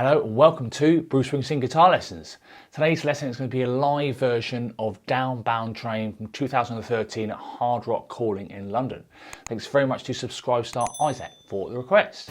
Hello and welcome to Bruce Springsteen Guitar Lessons. Today's lesson is going to be a live version of Downbound Train from 2013 at Hard Rock Calling in London. Thanks very much to Subscribe Star Isaac for the request.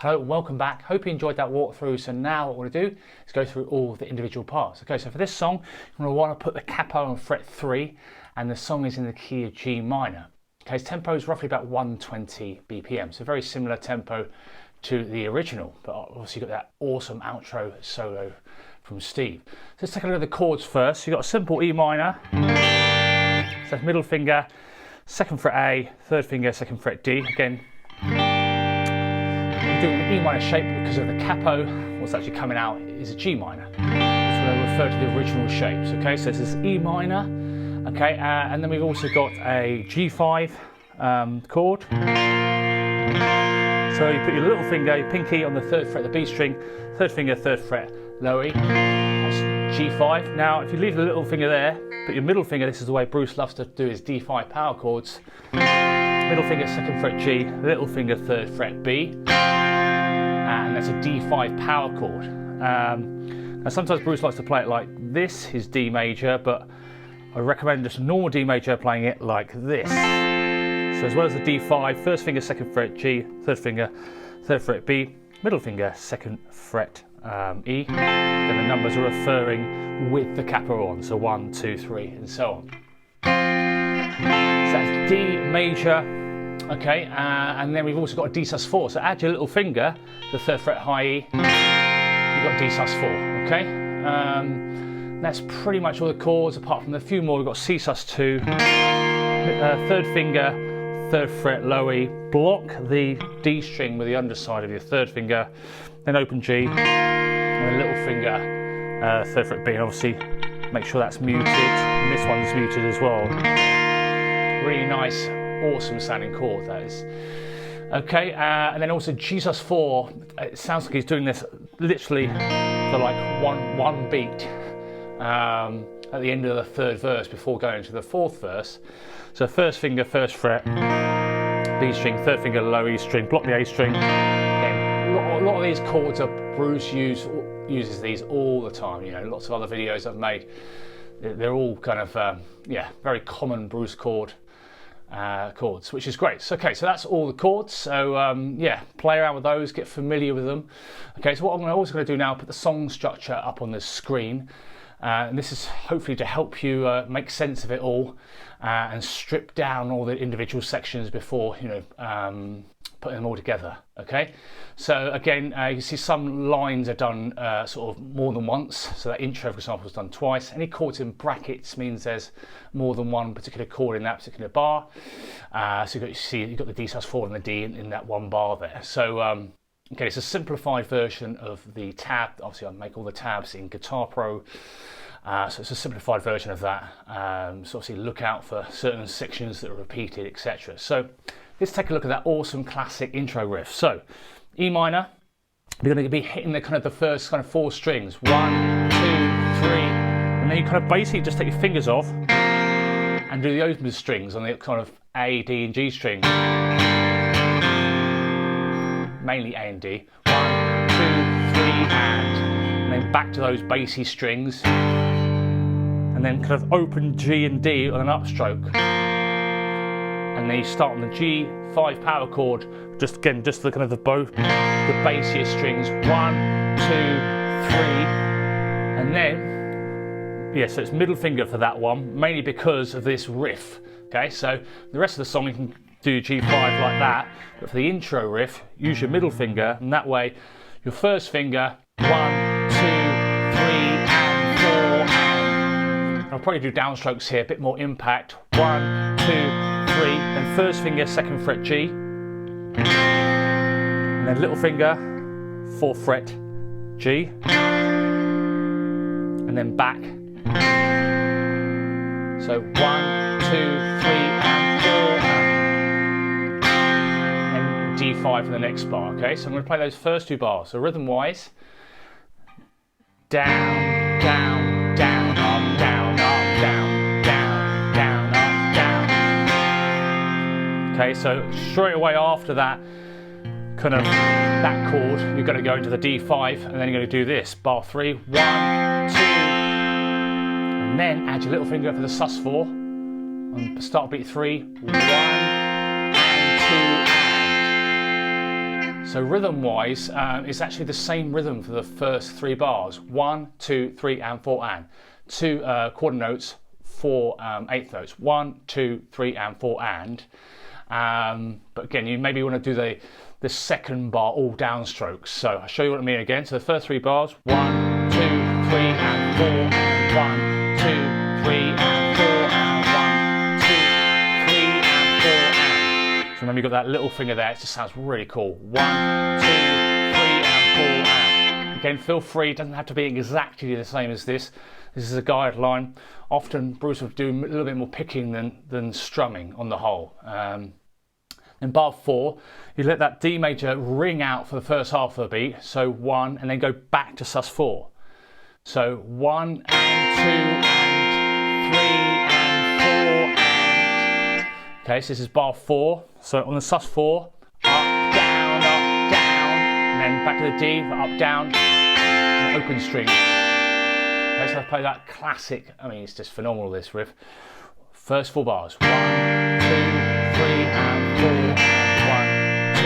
Hello, welcome back. Hope you enjoyed that walkthrough. So now what we're going to do is go through all the individual parts. Okay, so for this song, you're going to want to put the capo on fret 3 and the song is in the key of G minor. Okay, its tempo is roughly about 120 BPM, so very similar tempo to the original, but obviously you've got that awesome outro solo from Steve. So let's take a look at the chords first. So you've got a simple E minor, so that's middle finger, second fret A, third finger, second fret D. Again, we're doing an E minor shape because of the capo. What's actually coming out is a G minor. That's what I refer to the original shapes. Okay, so this is E minor. Okay, and then we've also got a G5 chord. So you put your little finger, your pinky on the third fret of the B string, third finger, third fret, low E. That's G5. Now, if you leave the little finger there, put your middle finger, this is the way Bruce loves to do his D5 power chords. Middle finger, second fret G, little finger, third fret B. And that's a D5 power chord. Now sometimes Bruce likes to play it like this, his D major, but I recommend just a normal D major playing it like this. So as well as the D5, first finger, second fret G, third finger, third fret B, middle finger, second fret E. Then the numbers are referring with the capo on, so 1, 2, 3, and so on. So that's D major, okay, and then we've also got a D sus4. So add your little finger, the third fret high E, you've got D sus4, okay. That's pretty much all the chords, apart from a few more. We've got C sus2, third finger, third fret low E, block the D string with the underside of your third finger, then open G, and a little finger, third fret B, and obviously make sure that's muted, and this one's muted as well. Really nice, awesome sounding chord, that is. Okay, and then also G sus4, it sounds like he's doing this literally for like one beat. At the end of the third verse before going to the fourth verse. So first finger, first fret, B string, third finger, low E string, block the A string. Again, a lot of these chords are Bruce uses these all the time. You know, lots of other videos I've made. They're all kind of very common Bruce chords, which is great. So, okay, so that's all the chords. So play around with those, get familiar with them. Okay, so what I'm also going to do now, put the song structure up on the screen. And this is hopefully to help you make sense of it all and strip down all the individual sections before putting them all together. Okay, so again, you can see some lines are done sort of more than once. So that intro, for example, is done twice. Any chords in brackets means there's more than one particular chord in that particular bar. So you've got the D sus4 and the D in that one bar there. So okay, it's a simplified version of the tab. Obviously, I make all the tabs in Guitar Pro, so it's a simplified version of that. So obviously, look out for certain sections that are repeated, etc. So let's take a look at that awesome classic intro riff. So E minor, you're going to be hitting the first kind of 4 strings, 1, 2, 3, and then you kind of basically just take your fingers off and do the open strings on the kind of A, D, and G string. Mainly A and D. 1, 2, 3, and then back to those bassy strings, and then kind of open G and D on an upstroke, and then you start on the G5 power chord. Just the kind of the bassiest strings. 1, 2, 3, and then so it's middle finger for that one, mainly because of this riff. Okay, so the rest of the song you can do G5 like that, but for the intro riff, use your middle finger, and that way your first finger, 1, 2, 3, and 4, and I'll probably do downstrokes here, a bit more impact. 1, 2, 3, then first finger, second fret G, and then little finger, fourth fret G, and then back. So 1, 2, 3, and 4, and D5 for the next bar. Okay, so I'm going to play those first 2 bars. So rhythm-wise, down, down, down, up, down, up, down, down, down, up, down. Okay, so straight away after that, kind of that chord, you're going to go into the D5, and then you're going to do this. Bar 3, 1, 2, and then add your little finger for the sus4 on start beat 3, 1 and 2 and. So rhythm-wise, it's actually the same rhythm for the first 3 bars. 1, 2, 3, and 4 and. 2 quarter notes, 4 eighth notes. 1, 2, 3, and 4 and. But again, you maybe want to do the second bar all downstrokes. So I'll show you what I mean again. So the first 3 bars, 1, 2, 3, and 4 and 1, 2, 3, and 4 and 1, 2, 3, and remember you've got that little finger there, it just sounds really cool. 1, 2, 3 and 4 and. Again, feel free, it doesn't have to be exactly the same as this. This is a guideline. Often Bruce will do a little bit more picking than strumming on the whole. In bar 4, you let that D major ring out for the first half of the beat, so 1, and then go back to sus4. So 1 and 2 and 3 and 4 and. Okay, so this is bar 4. So on the sus4, up, down, and then back to the D, up, down, and open string. Okay, so I play that classic, I mean, it's just phenomenal, this riff. First 4 bars. 1, 2, 3 and 4 and 1, 2,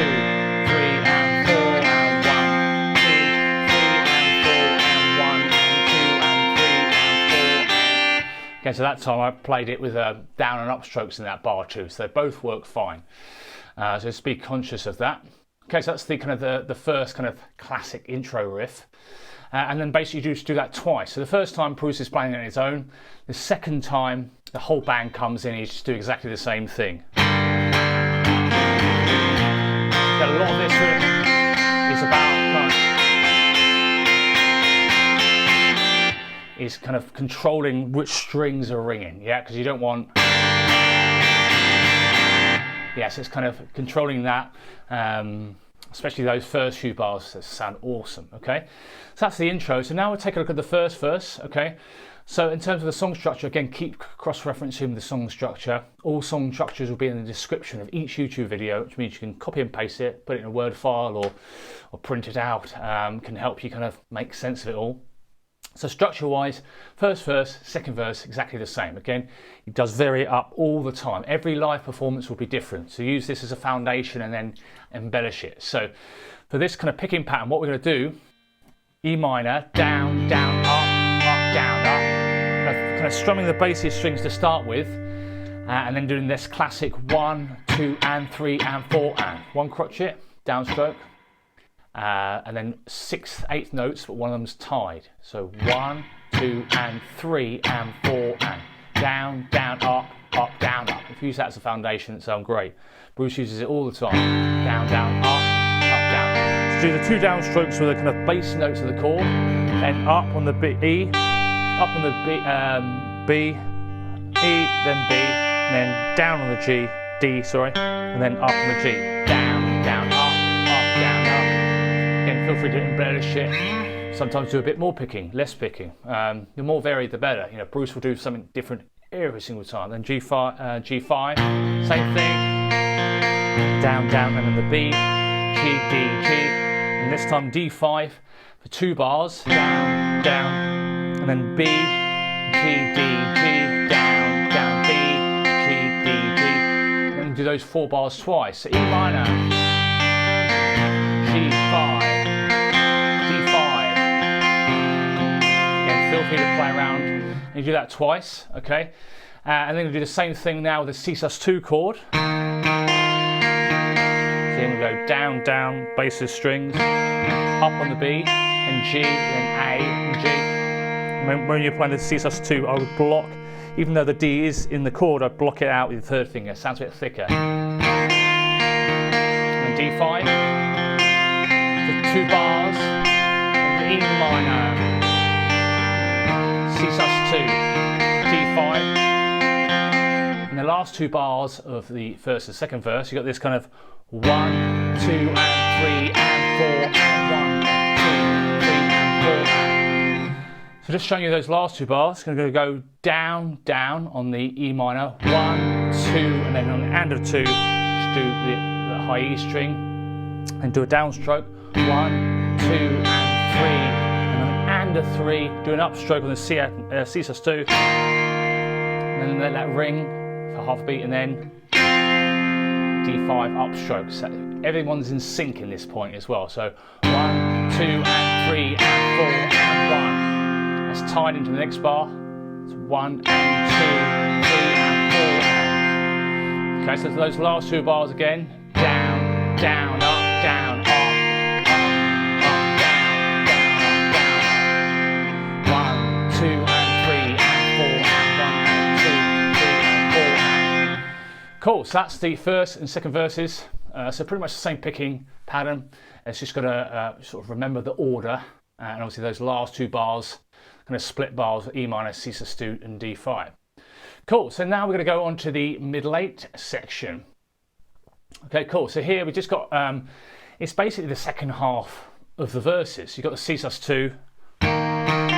3 and 4 and 1, 2, 3 and 4 and 1 and 2 and 3 and 4. Okay, so that time I played it with down and up strokes in that bar too, so they both work fine. So just be conscious of that. Okay, so that's the kind of the first kind of classic intro riff. And then basically you just do that twice. So the first time Bruce is playing it on his own. The second time the whole band comes in and you just do exactly the same thing. A lot of this is about kind of controlling which strings are ringing, yeah, because you don't want. Yes, it's kind of controlling that. Especially those first few bars that sound awesome, okay? So that's the intro. So now we'll take a look at the first verse, okay? So in terms of the song structure, again, keep cross-referencing the song structure. All song structures will be in the description of each YouTube video, which means you can copy and paste it, put it in a Word file or print it out. Can help you kind of make sense of it all. So structure-wise, first verse, second verse, exactly the same. Again, it does vary up all the time. Every live performance will be different. So use this as a foundation and then embellish it. So for this kind of picking pattern, what we're going to do, E minor, down, down, up, down, up. Kind of strumming the bassest strings to start with, and then doing this classic 1, 2, and 3, and 4, and. One crotchet, downstroke. And then 6th, 8th notes, but one of them's tied. So 1, 2, and 3, and 4, and down, down, up, down, up. If you use that as a foundation, it sounds great. Bruce uses it all the time. Down, down, up, down. So do the 2 downstrokes with the kind of bass notes of the chord, then up on the B, E, up on the B, E, then B, and then down on the G, D, sorry, and then up on the G. Down, down, up, down, up. Again, feel free to embellish it. Sometimes do a bit more picking, less picking. The more varied, the better. You know, Bruce will do something different every single time. Then G5, same thing. Down, down, and then the B, G, D, G. And this time D5 for 2 bars. Down, down, and then B, G, D, G. Down, down, B, G, D, G. And do those 4 bars twice. So E minor, G5. Feel free to play around and you do that twice, okay? And then we'll do the same thing now with the C sus2 chord. So then we go down, down, bassist strings, up on the B, and G, then A, and G. When you're playing the C sus2, I would block, even though the D is in the chord, I'd block it out with the 3rd finger. It sounds a bit thicker. And then D5, the 2 bars, and E minor. C sus2, D5, and the last 2 bars of the first and second verse, you've got this kind of 1, 2, and 3, and 4, and 1, 2, 3, and 4, and. So just showing you those last 2 bars, going to go down, down on the E minor, 1, 2, and then on the and of 2, just do the high E string, and do a downstroke, 1, 2, and 3. And a 3, do an upstroke on the C sus2, and then let that ring for half a beat, and then D5 upstrokes. So everyone's in sync in this point as well. So 1, 2, and 3, and 4, and 1. That's tied into the next bar. It's 1, and 2, 3, and 4, and. Okay, so those last 2 bars again. Down, down, up, down, up. Cool, so that's the first and second verses. So pretty much the same picking pattern. It's just got to sort of remember the order, and obviously those last two bars, kind of split bars, E minor, C sus2 and D5. Cool, so now we're going to go on to the middle eight section. Okay, cool, so here we just got, it's basically the second half of the verses. You've got the C sus2, D5,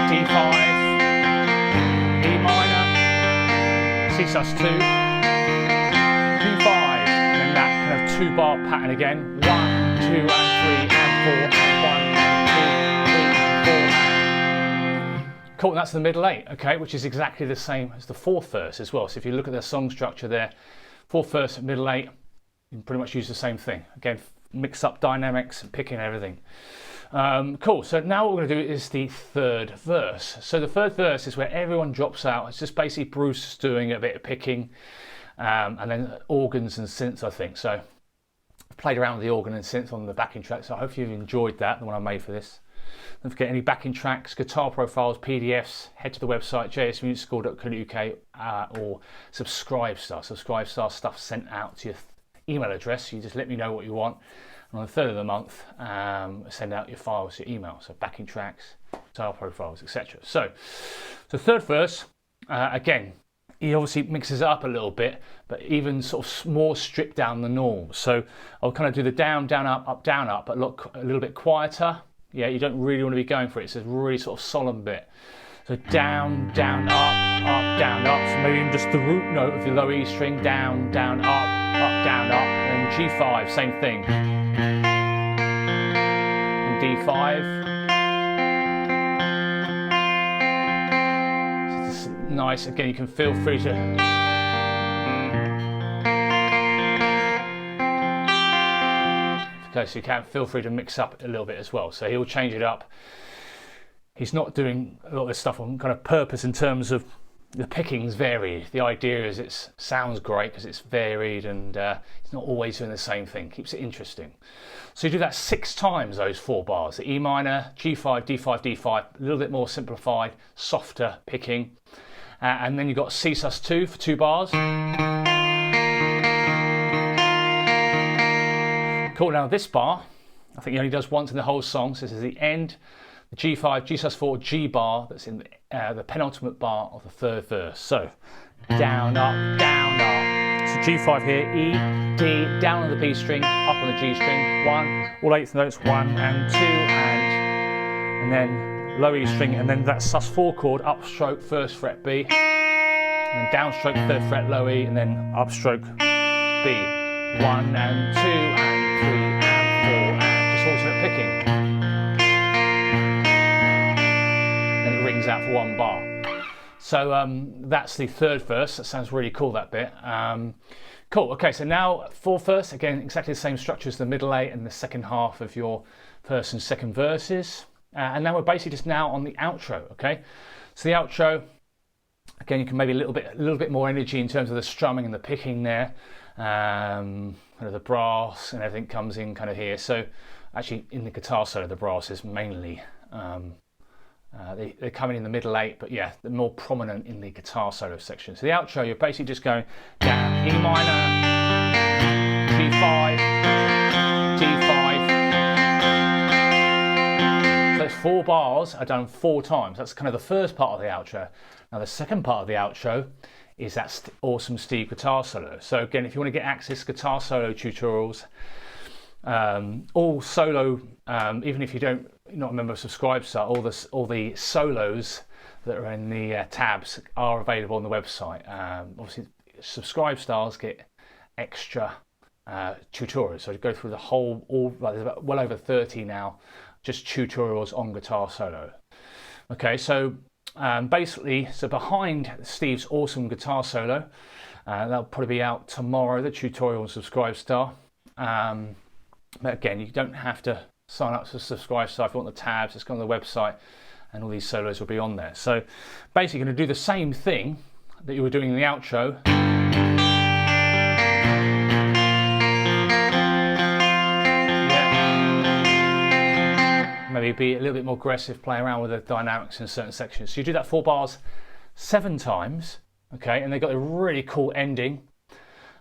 D5, E minor, C sus2, D5, and then that kind of two bar pattern again. 1, 2 and 3 and 4 and 1 and 2 and 3 and 4 and... Cool, and that's the middle eight, okay, which is exactly the same as the fourth verse as well. So if you look at the song structure there, fourth verse, middle eight, you can pretty much use the same thing. Again, mix up dynamics and picking everything. Cool, so now what we're going to do is the third verse. So the third verse is where everyone drops out. It's just basically Bruce doing a bit of picking, and then organs and synths, I think. So I've played around with the organ and synth on the backing track, so I hope you've enjoyed that, the one I made for this. Don't forget any backing tracks, guitar profiles, PDFs, head to the website jsmusicschool.co.uk or Subscribestar. Subscribestar stuff sent out to your email address. You just let me know what you want. And on the 3rd of the month, send out your files to your email. So backing tracks, guitar profiles, etc. So the third verse, again, he obviously mixes it up a little bit, but even sort of more stripped down than normal. So I'll kind of do the down, down, up, down, up, but look a little bit quieter. Yeah, you don't really want to be going for it. It's a really sort of solemn bit. So down, down, up, down, up. So maybe even just the root note of the low E string, down, down, up, down, up. And G5, same thing. And D5. So this is nice. Again, you can feel free to... Okay, so you can feel free to mix up a little bit as well. So he'll change it up. He's not doing a lot of this stuff on kind of purpose in terms of the picking's varied. The idea is it sounds great because it's varied and it's not always doing the same thing. Keeps it interesting. So you do that 6 times, those 4 bars. The E minor, G5, D5, D5, a little bit more simplified, softer picking. And then you've got C sus2 for 2 bars. Cool, now this bar, I think he only does once in the whole song, so this is the end, the G5, G sus4, G bar, that's in the penultimate bar of the third verse. So, down, up, so G5 here, E, D, down on the B string, up on the G string, 1, all 8th notes, 1 and 2, and then low E string, and then that sus4 chord, upstroke, 1st fret B, and then downstroke, 3rd fret low E, and then upstroke B. 1 and 2 and 3 and 4 and just alternate picking. Then it rings out for 1 bar. So that's the third verse. That sounds really cool, that bit. Cool, okay, so now fourth verse, again, exactly the same structure as the middle eight and the second half of your first and second verses. And now we're basically just now on the outro, okay? So the outro, again, you can maybe a little bit more energy in terms of the strumming and the picking there. Kind of the brass and everything comes in kind of here. So actually in the guitar solo the brass is mainly they're coming in the middle eight, but yeah, they're more prominent in the guitar solo section. So the outro, you're basically just going down, E minor, G5, D5. So those 4 bars are done 4 times. That's kind of the first part of the outro. Now the second part of the outro is that awesome Steve guitar solo. So again, if you want to get access to guitar solo tutorials, all solo, even if you're not a member of Subscribestar, all the solos that are in the tabs are available on the website. Obviously, Subscribestars get extra tutorials, so to go through the whole, there's about well over 30 now, just tutorials on guitar solo. Okay, so basically, so behind Steve's awesome guitar solo, that'll probably be out tomorrow, the tutorial on Subscribestar. But again, you don't have to sign up to Subscribestar if you want the tabs. Just go on the website and all these solos will be on there. So basically going to do the same thing that you were doing in the outro. Yeah. Maybe be a little bit more aggressive, play around with the dynamics in certain sections. So you do that 4 bars 7 times, Okay, and they got a really cool ending.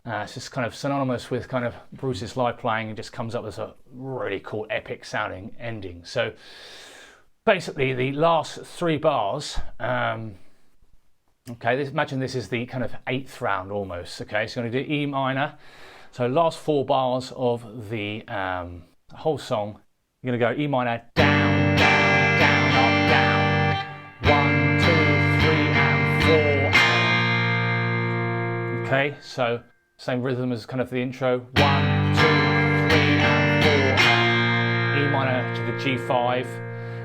It's just kind of synonymous with kind of Bruce's live playing, and just comes up as a really cool, epic sounding ending. So basically, the last 3 bars. Okay, imagine this is the kind of 8th round almost. Okay, so you're going to do E minor. So last 4 bars of the whole song, you're going to go E minor, down, down, down, up, down. 1, 2, 3, and 4. Okay, so same rhythm as kind of the intro. 1, 2, 3, and 4. E minor to the G5,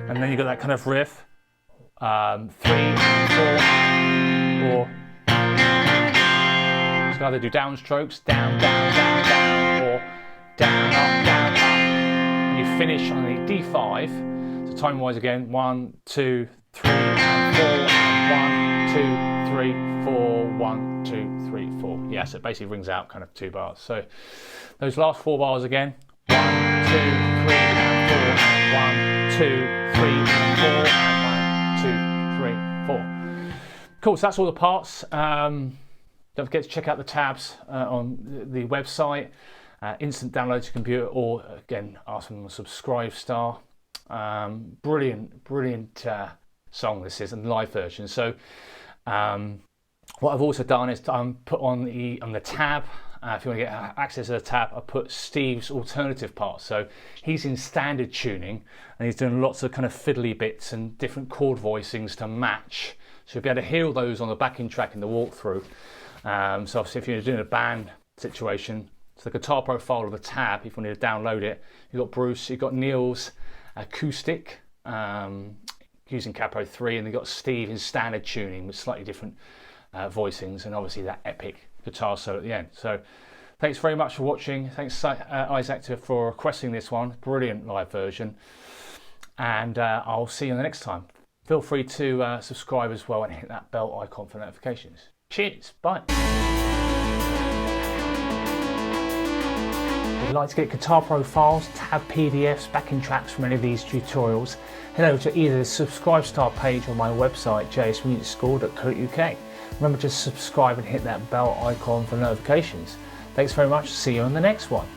and then you got that kind of riff. 3 and 4, or so either do downstrokes, down, down, down, down, or down, up, down, up. And you finish on the D5. So time-wise again, 1, 2, 3, and 4, and 1, 2, 3, 4, 1, 2, 3, 4. Yeah, so it basically rings out kind of 2 bars. So those last 4 bars again, 1, 2, 3, and 4, 1, 2, 3, and 4, and 1, 2, 3, 4. Cool, so that's all the parts. Don't forget to check out the tabs on the website. Instant download to your computer, or again, ask them to subscribe star. Brilliant song this is, and live version. So what I've also done is put on the tab. If you want to get access to the tab, I put Steve's alternative parts. So he's in standard tuning, and he's doing lots of kind of fiddly bits and different chord voicings to match. So you'll be able to hear those on the backing track in the walkthrough. So obviously if you're doing a band situation, so the guitar profile of the tab, if you need to download it, you've got Bruce, you've got Neil's acoustic using Capo 3, and you've got Steve in standard tuning with slightly different voicings, and obviously that epic guitar solo at the end. So thanks very much for watching. Thanks Isaac for requesting this one. Brilliant live version, and I'll see you the next time. Feel free to subscribe as well and hit that bell icon for notifications. Cheers, bye. If you'd like to get guitar profiles, tab PDFs, backing tracks from any of these tutorials, head over to either the subscribe star page or my website, jsmusicschool.co.uk. Remember to subscribe and hit that bell icon for notifications. Thanks very much. See you on the next one.